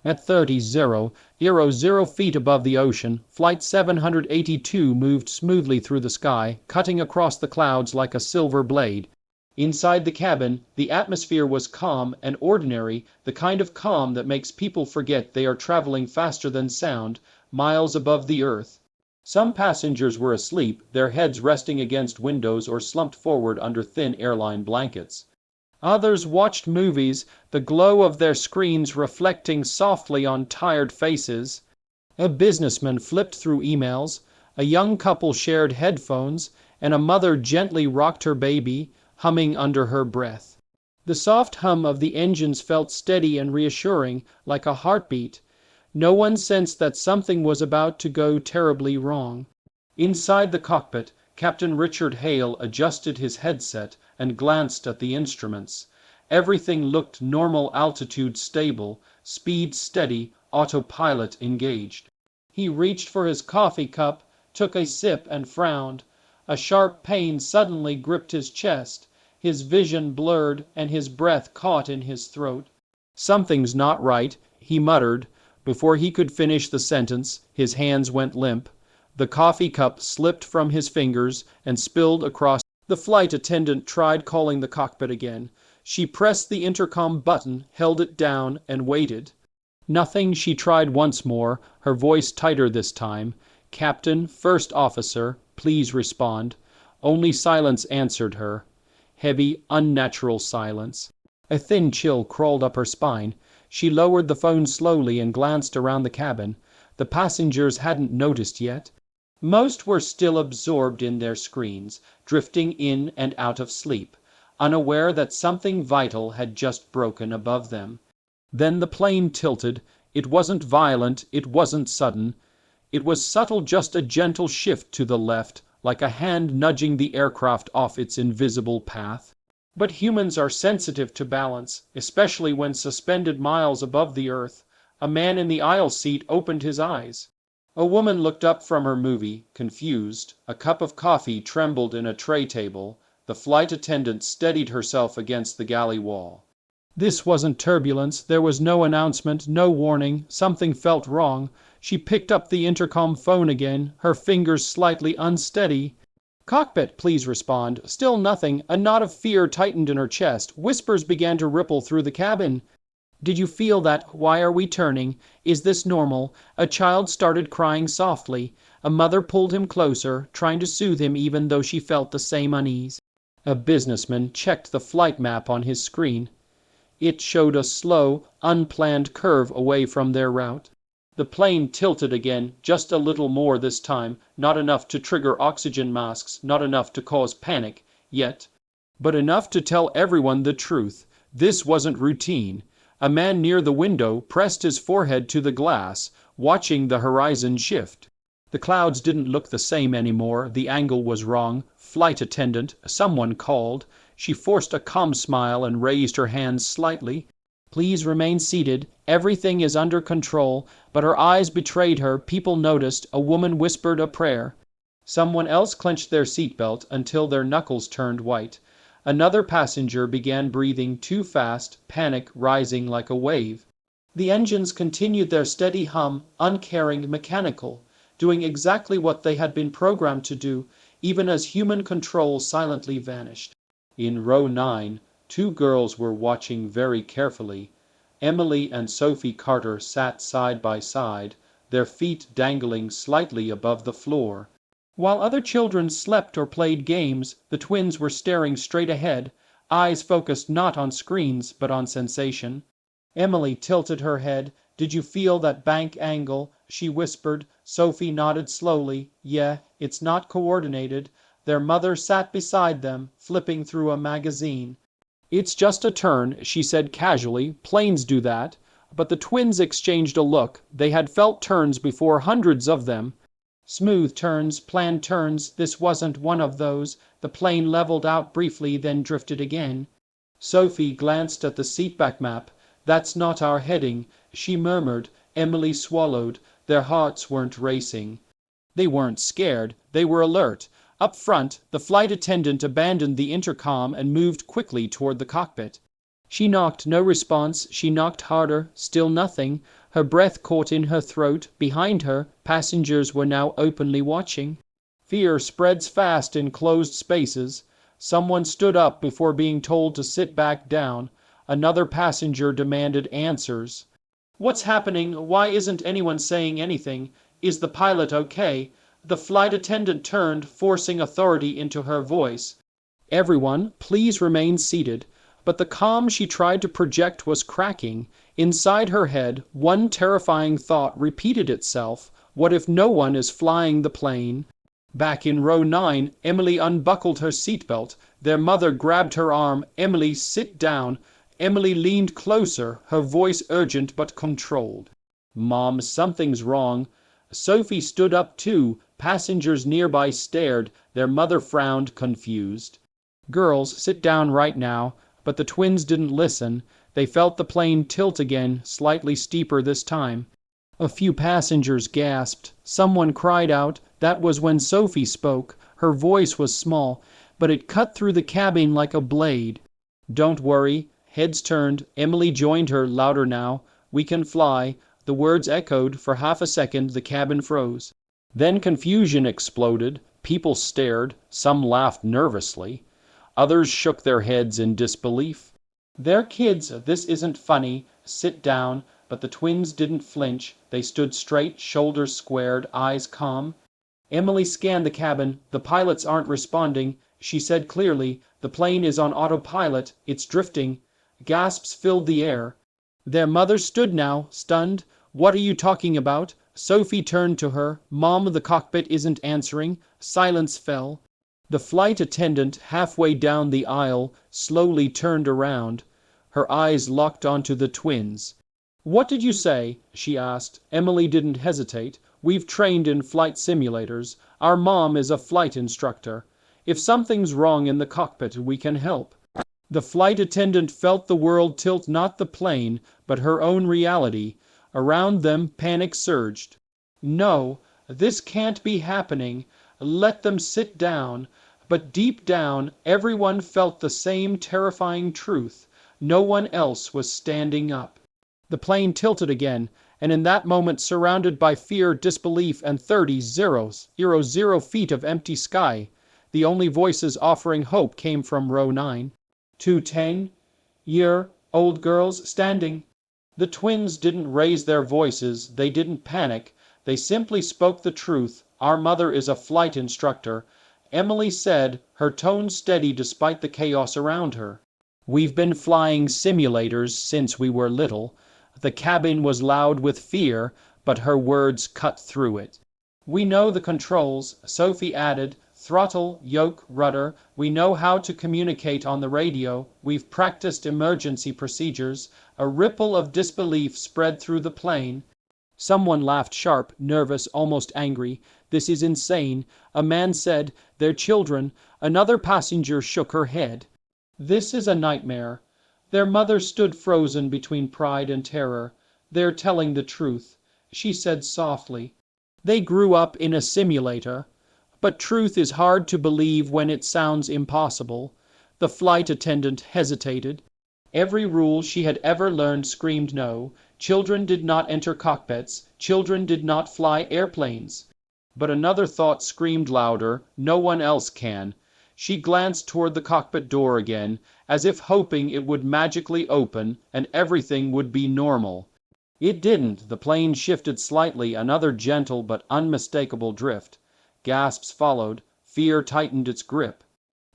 At 30,000 feet above the ocean, Flight 782 moved smoothly through the sky, cutting across the clouds like a silver blade. Inside the cabin, the atmosphere was calm and ordinary, the kind of calm that makes people forget they are traveling faster than sound, miles above the earth. Some passengers were asleep, their heads resting against windows or slumped forward under thin airline blankets. Others watched movies, the glow of their screens reflecting softly on tired faces. A businessman flipped through emails, a young couple shared headphones, and a mother gently rocked her baby, humming under her breath. The soft hum of the engines felt steady and reassuring, like a heartbeat. No one sensed that something was about to go terribly wrong. Inside the cockpit, Captain Richard Hale adjusted his headset and glanced at the instruments. Everything looked normal, altitude stable, speed steady, autopilot engaged. He reached for his coffee cup, took a sip and frowned. A sharp pain suddenly gripped his chest. His vision blurred and his breath caught in his throat. "Something's not right," he muttered. Before he could finish the sentence, his hands went limp. The coffee cup slipped from his fingers and spilled across. The flight attendant tried calling the cockpit again. She pressed the intercom button, held it down, and waited. Nothing. She tried once more, her voice tighter this time. "Captain, first officer, please respond." Only silence answered her. Heavy, unnatural silence. A thin chill crawled up her spine. She lowered the phone slowly and glanced around the cabin. The passengers hadn't noticed yet. Most were still absorbed in their screens, drifting in and out of sleep, unaware that something vital had just broken above them. Then the plane tilted. It wasn't violent, it wasn't sudden. It was subtle, just a gentle shift to the left, like a hand nudging the aircraft off its invisible path. But humans are sensitive to balance, especially when suspended miles above the earth. A man in the aisle seat opened his eyes. A woman looked up from her movie, confused. A cup of coffee trembled in a tray table. The flight attendant steadied herself against the galley wall. This wasn't turbulence. There was no announcement, no warning. Something felt wrong. She picked up the intercom phone again, her fingers slightly unsteady. "Cockpit, please respond." Still nothing. A knot of fear tightened in her chest. Whispers began to ripple through the cabin. "Did you feel that? Why are we turning? Is this normal?" A child started crying softly. A mother pulled him closer, trying to soothe him even though she felt the same unease. A businessman checked the flight map on his screen. It showed a slow, unplanned curve away from their route. The plane tilted again, just a little more this time, not enough to trigger oxygen masks, not enough to cause panic, yet, but enough to tell everyone the truth. This wasn't routine. A man near the window pressed his forehead to the glass, watching the horizon shift. The clouds didn't look the same anymore. The angle was wrong. "Flight attendant," someone called. She forced a calm smile and raised her hands slightly. "Please remain seated. Everything is under control." But her eyes betrayed her. People noticed. A woman whispered a prayer. Someone else clenched their seatbelt until their knuckles turned white. Another passenger began breathing too fast, panic rising like a wave. The engines continued their steady hum, uncaring, mechanical, doing exactly what they had been programmed to do, even as human control silently vanished. In row 9, two girls were watching very carefully. Emily and Sophie Carter sat side by side, their feet dangling slightly above the floor. While other children slept or played games, the twins were staring straight ahead, eyes focused not on screens but on sensation. Emily tilted her head. "Did you feel that bank angle?" she whispered. Sophie nodded slowly. "Yeah, it's not coordinated." Their mother sat beside them, flipping through a magazine. "It's just a turn," she said casually. "Planes do that." But the twins exchanged a look. They had felt turns before, hundreds of them. Smooth turns, planned turns. This wasn't one of those. The plane leveled out briefly, then drifted again. Sophie glanced at the seatback map. "That's not our heading," she murmured. Emily swallowed. Their hearts weren't racing. They weren't scared. They were alert. Up front, the flight attendant abandoned the intercom and moved quickly toward the cockpit. She knocked, no response. She knocked harder, still nothing. Her breath caught in her throat. Behind her, passengers were now openly watching. Fear spreads fast in closed spaces. Someone stood up before being told to sit back down. Another passenger demanded answers. What's happening? Why isn't anyone saying anything? Is the pilot okay? The flight attendant turned, forcing authority into her voice. Everyone, please remain seated. But the calm she tried to project was cracking. Inside her head, one terrifying thought repeated itself. What if no one is flying the plane? Back in row 9, Emily unbuckled her seatbelt. Their mother grabbed her arm. Emily, sit down. Emily leaned closer, her voice urgent but controlled. Mom, something's wrong. Sophie stood up too. Passengers nearby stared. Their mother frowned, confused. Girls, sit down right now. But the twins didn't listen. They felt the plane tilt again, slightly steeper this time. A few passengers gasped. Someone cried out. That was when Sophie spoke. Her voice was small, but it cut through the cabin like a blade. Don't worry. Heads turned. Emily joined her, louder now. We can fly. The words echoed. For half a second, the cabin froze. Then confusion exploded. People stared. Some laughed nervously. Others shook their heads in disbelief. They're kids. This isn't funny. Sit down. But the twins didn't flinch. They stood straight, shoulders squared, eyes calm. Emily scanned the cabin. The pilots aren't responding. She said clearly, the plane is on autopilot. It's drifting. Gasps filled the air. Their mother stood now, stunned. What are you talking about? Sophie turned to her. Mom, the cockpit isn't answering. Silence fell. The flight attendant, halfway down the aisle, slowly turned around. Her eyes locked onto the twins. What did you say? She asked. Emily didn't hesitate. We've trained in flight simulators. Our mom is a flight instructor. If something's wrong in the cockpit, we can help. The flight attendant felt the world tilt, not the plane, but her own reality. Around them, panic surged. No, this can't be happening. Let them sit down. But deep down, everyone felt the same terrifying truth. No one else was standing up. The plane tilted again, and in that moment, surrounded by fear, disbelief, and 0 feet of empty sky, the only voices offering hope came from row 9. 210-year-old girls standing. The twins didn't raise their voices. They didn't panic. They simply spoke the truth. Our mother is a flight instructor. Emily said, her tone steady despite the chaos around her. We've been flying simulators since we were little. The cabin was loud with fear, but her words cut through it. We know the controls, Sophie added. Throttle, yoke, rudder. We know how to communicate on the radio. We've practiced emergency procedures. A ripple of disbelief spread through the plane. Someone laughed sharp, nervous, almost angry. This is insane. A man said, they're children. Another passenger shook her head. This is a nightmare. Their mother stood frozen between pride and terror. They're telling the truth, she said softly. They grew up in a simulator. But truth is hard to believe when it sounds impossible. The flight attendant hesitated. Every rule she had ever learned screamed no. Children did not enter cockpits. Children did not fly airplanes. But another thought screamed louder. No one else can. She glanced toward the cockpit door again, as if hoping it would magically open and everything would be normal. It didn't. The plane shifted slightly, another gentle but unmistakable drift. Gasps followed. Fear tightened its grip.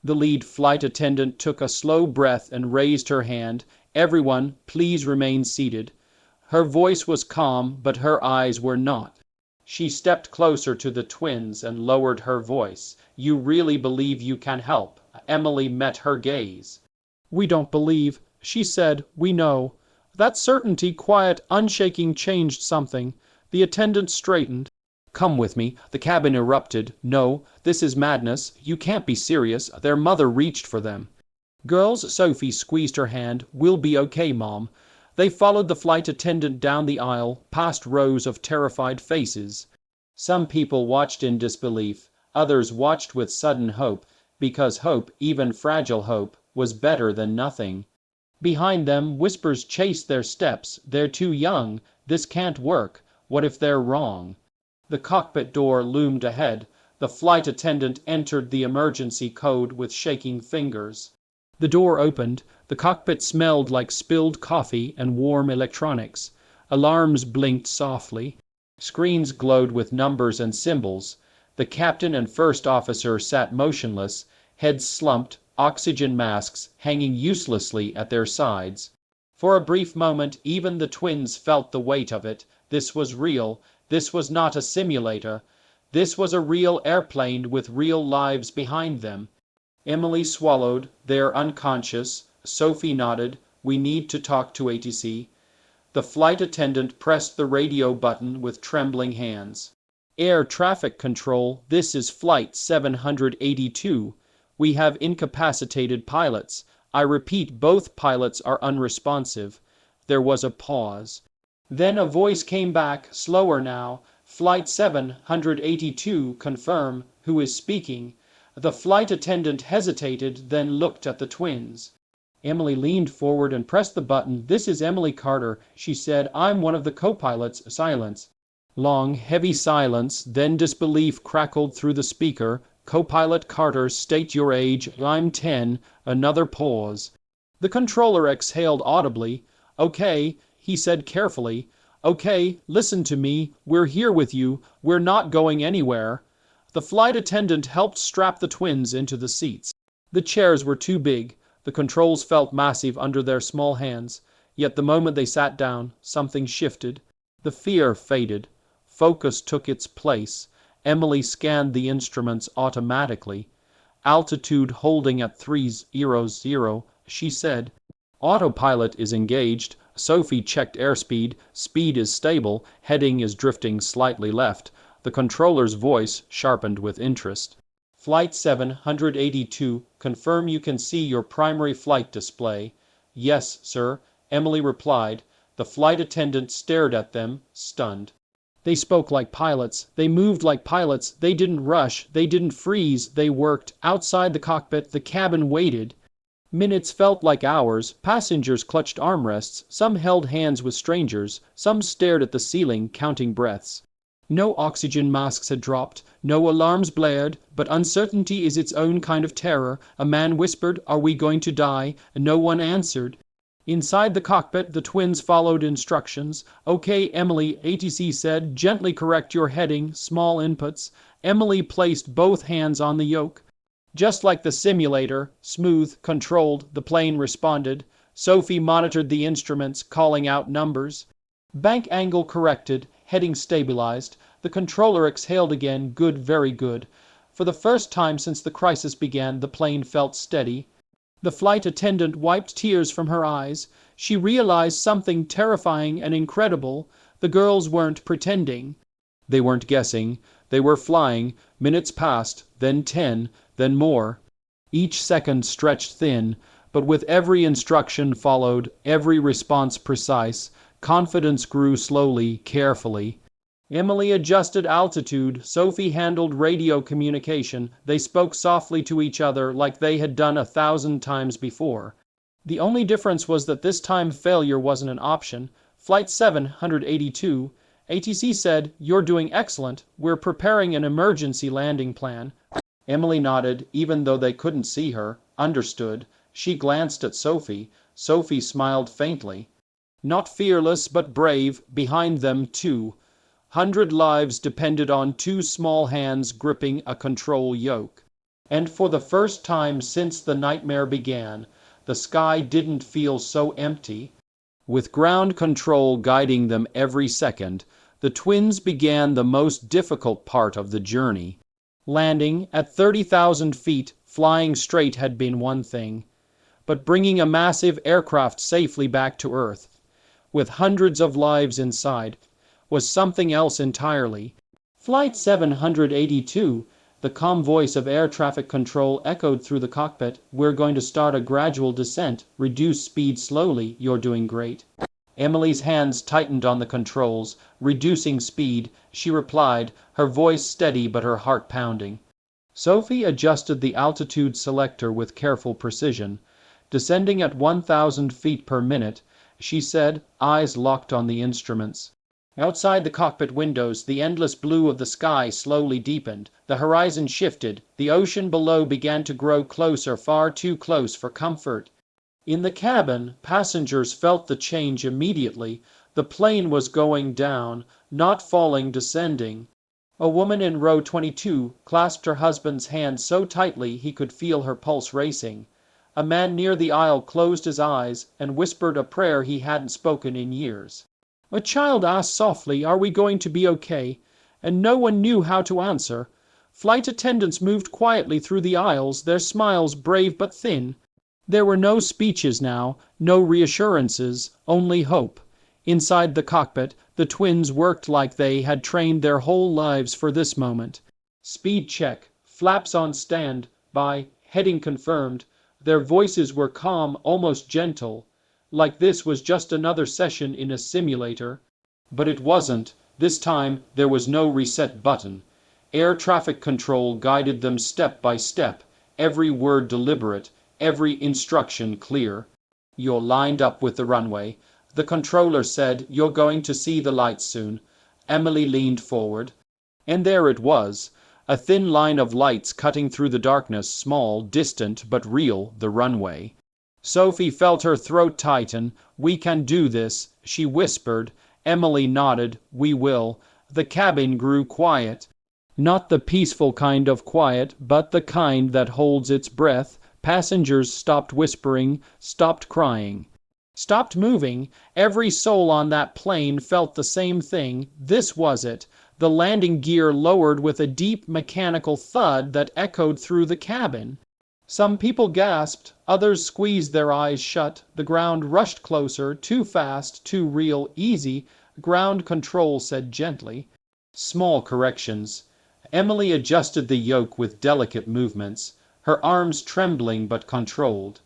The lead flight attendant took a slow breath and raised her hand. Everyone, please remain seated. Her voice was calm, but her eyes were not. She stepped closer to the twins and lowered her voice. You really believe you can help? Emily met her gaze. We don't believe, she said. We know. That certainty, quiet, unshaking, changed something. The attendant straightened. Come with me. The cabin erupted. No, this is madness. You can't be serious. Their mother reached for them. Girls, Sophie squeezed her hand. We'll be okay, Mom. They followed the flight attendant down the aisle, past rows of terrified faces. Some people watched in disbelief. Others watched with sudden hope, because hope, even fragile hope, was better than nothing. Behind them, whispers chased their steps. They're too young. This can't work. What if they're wrong? The cockpit door loomed ahead. The flight attendant entered the emergency code with shaking fingers. The door opened. The cockpit smelled like spilled coffee and warm electronics. Alarms blinked softly. Screens glowed with numbers and symbols. The captain and first officer sat motionless, heads slumped, oxygen masks hanging uselessly at their sides. For a brief moment, even the twins felt the weight of it. This was real. This was not a simulator. This was a real airplane with real lives behind them. Emily swallowed. They're unconscious. Sophie nodded. We need to talk to ATC. The flight attendant pressed the radio button with trembling hands. Air traffic control, this is flight 782. We have incapacitated pilots. I repeat, both pilots are unresponsive. There was a pause. Then a voice came back, slower now. Flight 782, confirm. Who is speaking? The flight attendant hesitated, then looked at the twins. Emily leaned forward and pressed the button. This is Emily Carter, she said. I'm one of the co-pilots. Silence. Long, heavy silence, then disbelief crackled through the speaker. Co-pilot Carter, state your age. I'm 10. Another pause. The controller exhaled audibly. Okay, he said carefully. Okay, listen to me. We're here with you. We're not going anywhere. The flight attendant helped strap the twins into the seats. The chairs were too big. The controls felt massive under their small hands. Yet the moment they sat down, something shifted. The fear faded. Focus took its place. Emily scanned the instruments automatically. Altitude holding at 300, she said. Autopilot is engaged. Sophie checked airspeed. Speed is stable. Heading is drifting slightly left. The controller's voice sharpened with interest. Flight 782, confirm you can see your primary flight display. Yes, sir, Emily replied. The flight attendant stared at them, stunned. They spoke like pilots. They moved like pilots. They didn't rush. They didn't freeze. They worked. Outside the cockpit, the cabin waited. Minutes felt like hours. Passengers clutched armrests. Some held hands with strangers. Some stared at the ceiling, counting breaths. No oxygen masks had dropped. No alarms blared. But uncertainty is its own kind of terror. A man whispered, "Are we going to die?" No one answered. Inside the cockpit, the twins followed instructions. "Okay, Emily," ATC said. "Gently correct your heading. Small inputs." Emily placed both hands on the yoke. Just like the simulator, smooth, controlled, the plane responded. Sophie monitored the instruments, calling out numbers. Bank angle corrected. Heading stabilized. The controller exhaled again. Good, very good. For the first time since the crisis began, the plane felt steady. The flight attendant wiped tears from her eyes. She realized something terrifying and incredible. The girls weren't pretending. They weren't guessing. They were flying. Minutes passed, then 10, then more. Each second stretched thin, but with every instruction followed, every response precise, confidence grew slowly, carefully. Emily adjusted altitude. Sophie handled radio communication. They spoke softly to each other like they had done 1,000 times before. The only difference was that this time failure wasn't an option. Flight 782, ATC said, "You're doing excellent. We're preparing an emergency landing plan." Emily nodded, even though they couldn't see her. Understood. She glanced at Sophie. Sophie smiled faintly. Not fearless, but brave. Behind them, 200 lives depended on two small hands gripping a control yoke. And for the first time since the nightmare began, the sky didn't feel so empty. With ground control guiding them every second, the twins began the most difficult part of the journey. Landing at 30,000 feet, flying straight had been one thing. But bringing a massive aircraft safely back to Earth, with hundreds of lives inside, was something else entirely. Flight 782, the calm voice of air traffic control echoed through the cockpit. "We're going to start a gradual descent. Reduce speed slowly. You're doing great." Emily's hands tightened on the controls. "Reducing speed," she replied, her voice steady but her heart pounding. Sophie adjusted the altitude selector with careful precision. Descending at 1,000 feet per minute, she said, eyes locked on the instruments. Outside the cockpit windows, the endless blue of the sky slowly deepened. The horizon shifted. The ocean below began to grow closer, far too close for comfort. In the cabin, passengers felt the change immediately. The plane was going down, not falling, descending. A woman in row 22 clasped her husband's hand so tightly he could feel her pulse racing. A man near the aisle closed his eyes and whispered a prayer he hadn't spoken in years. A child asked softly, "Are we going to be okay?" And no one knew how to answer. Flight attendants moved quietly through the aisles, their smiles brave but thin. There were no speeches now, no reassurances, only hope. Inside the cockpit, the twins worked like they had trained their whole lives for this moment. Speed check, flaps on stand by, heading confirmed. Their voices were calm, almost gentle, like this was just another session in a simulator. But it wasn't. This time there was no reset button. Air traffic control guided them step by step, every word deliberate, every instruction clear. "You're lined up with the runway," the controller said. "You're going to see the lights soon." Emily leaned forward. And there it was, a thin line of lights cutting through the darkness, small, distant, but real, the runway. Sophie felt her throat tighten. "We can do this," she whispered. Emily nodded. "We will." The cabin grew quiet. Not the peaceful kind of quiet, but the kind that holds its breath. Passengers stopped whispering, stopped crying, stopped moving. Every soul on that plane felt the same thing. This was it. The landing gear lowered with a deep mechanical thud that echoed through the cabin. Some people gasped, others squeezed their eyes shut. The ground rushed closer, too fast, too real. "Easy," ground control said gently. Small corrections. Emily adjusted the yoke with delicate movements, her arms trembling but controlled.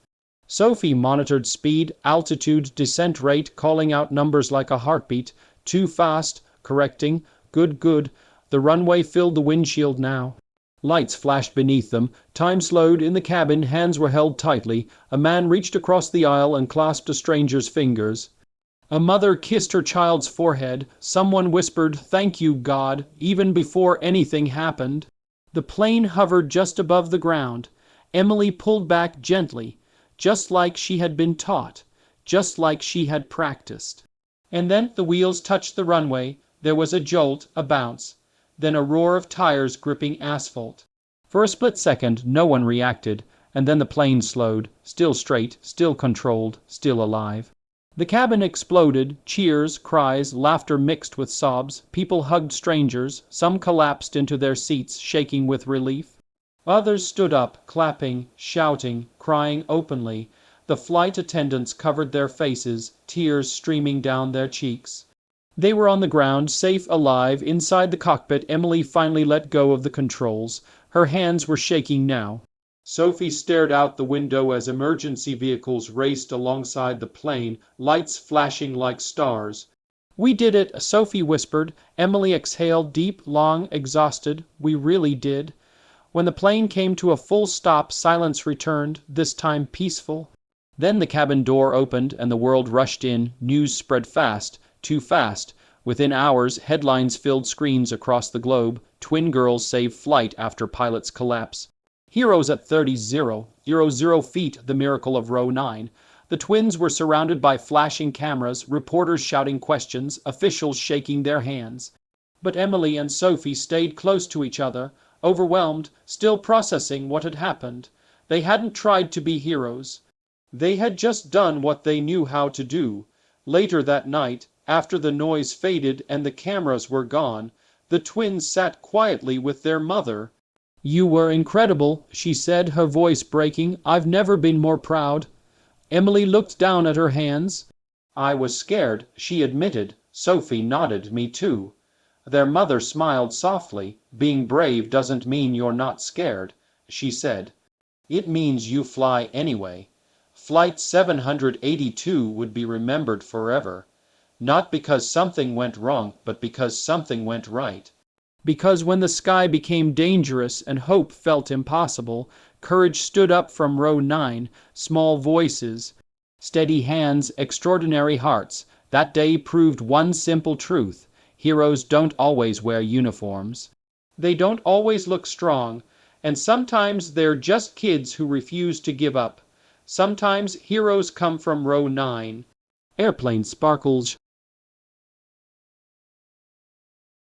Sophie monitored speed, altitude, descent rate, calling out numbers like a heartbeat. Too fast, correcting. Good, good. The runway filled the windshield now. Lights flashed beneath them. Time slowed. In the cabin, hands were held tightly. A man reached across the aisle and clasped a stranger's fingers. A mother kissed her child's forehead. Someone whispered, "Thank you, God," even before anything happened. The plane hovered just above the ground. Emily pulled back gently, just like she had been taught, just like she had practiced. And then the wheels touched the runway. There was a jolt, a bounce, then a roar of tires gripping asphalt. For a split second, no one reacted, and then the plane slowed, still straight, still controlled, still alive. The cabin exploded, cheers, cries, laughter mixed with sobs. People hugged strangers. Some collapsed into their seats, shaking with relief. Others stood up, clapping, shouting, crying openly. The flight attendants covered their faces, tears streaming down their cheeks. They were on the ground, safe, alive. Inside the cockpit, Emily finally let go of the controls. Her hands were shaking now. Sophie stared out the window as emergency vehicles raced alongside the plane, lights flashing like stars. "We did it," Sophie whispered. Emily exhaled, deep, long, exhausted. "We really did." When the plane came to a full stop, silence returned, this time peaceful. Then the cabin door opened and the world rushed in. News spread fast, too fast. Within hours, headlines filled screens across the globe. Twin girls save flight after pilot's collapse. Heroes at 30,000 feet, the miracle of row 9. The twins were surrounded by flashing cameras, reporters shouting questions, officials shaking their hands. But Emily and Sophie stayed close to each other, overwhelmed, still processing what had happened. They hadn't tried to be heroes. They had just done what they knew how to do. Later that night, after the noise faded and the cameras were gone, the twins sat quietly with their mother. "You were incredible," she said, her voice breaking. "I've never been more proud." Emily looked down at her hands. "I was scared," she admitted. Sophie nodded. "Me too." Their mother smiled softly. "Being brave doesn't mean you're not scared," she said. "It means you fly anyway." Flight 782 would be remembered forever. Not because something went wrong, but because something went right. Because when the sky became dangerous and hope felt impossible, courage stood up from row 9, small voices, steady hands, extraordinary hearts. That day proved one simple truth. Heroes don't always wear uniforms. They don't always look strong, and sometimes they're just kids who refuse to give up. Sometimes heroes come from row 9. Airplane sparkles